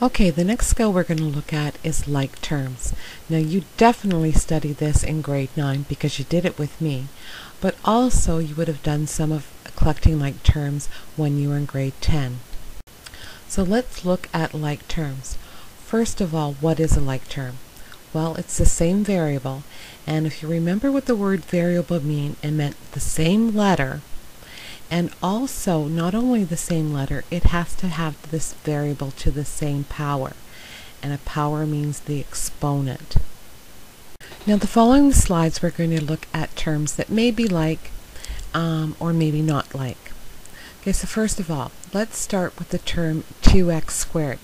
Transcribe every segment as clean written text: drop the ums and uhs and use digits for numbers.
Okay, the next skill we're going to look at is like terms. Now you definitely studied this in grade 9 because you did it with me, but also you would have done some of collecting like terms when you were in grade 10. So let's look at like terms. First of all, what is a like term? Well, it's the same variable, and if you remember what the word variable it meant the same letter. And also, not only the same letter, it has to have this variable to the same power. And a power means the exponent. Now, the following slides, we're going to look at terms that may be like or maybe not like. Okay, so first of all, let's start with the term 2x squared.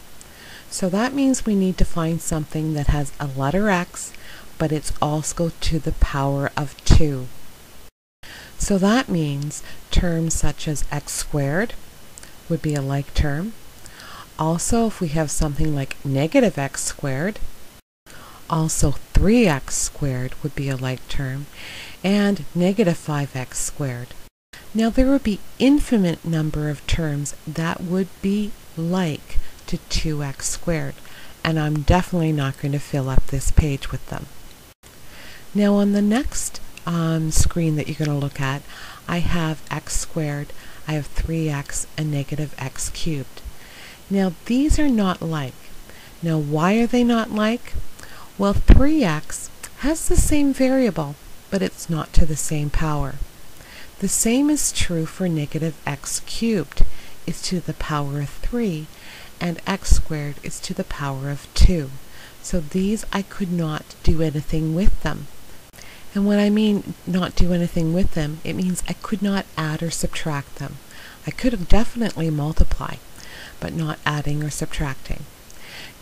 So that means we need to find something that has a letter x, but it's also to the power of 2. So that means terms such as x squared would be a like term. Also, if we have something like negative x squared, also 3x squared would be a like term, and negative 5x squared. Now there would be infinite number of terms that would be like to 2x squared, and I'm definitely not going to fill up this page with them. Now on the next screen that you're going to look at, I have x squared, I have 3x, and negative x cubed. Now these are not like. Now why are they not like? Well, 3x has the same variable, but it's not to the same power. The same is true for negative x cubed. It's to the power of 3, and x squared is to the power of 2. So these I could not do anything with them. And when I mean not do anything with them, it means I could not add or subtract them. I could have definitely multiply, but not adding or subtracting.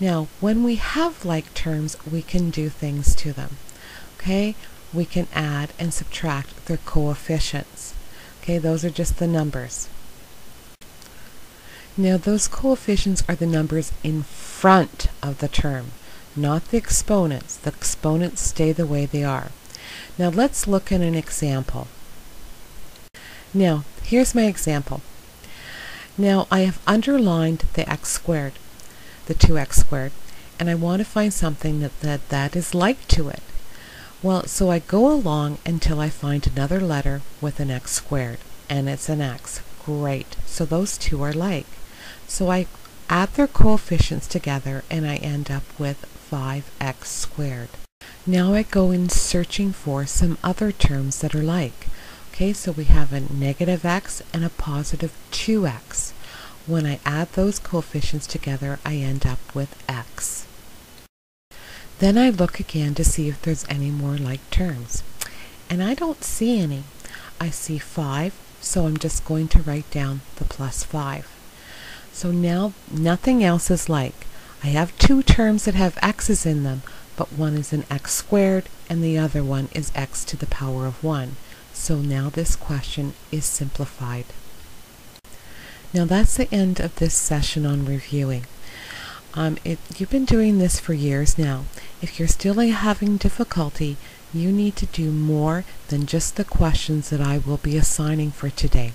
Now, when we have like terms, we can do things to them. Okay, we can add and subtract their coefficients. Okay, those are just the numbers. Now, those coefficients are the numbers in front of the term, not the exponents. The exponents stay the way they are. Now let's look at an example. Now here's my example. Now I have underlined the x squared, the 2x squared, and I want to find something that is like to it. Well, so I go along until I find another letter with an x squared, and it's an x. Great, so those two are like. So I add their coefficients together and I end up with 5x squared. Now I go in searching for some other terms that are like. Okay, so we have a negative x and a positive 2x. When I add those coefficients together, I end up with x. Then I look again to see if there's any more like terms. And I don't see any. I see 5, so I'm just going to write down the plus 5. So now nothing else is like. I have two terms that have x's in them, but one is an x squared and the other one is x to the power of 1. So now this question is simplified. Now that's the end of this session on reviewing. You've been doing this for years now. If you're still having difficulty, you need to do more than just the questions that I will be assigning for today.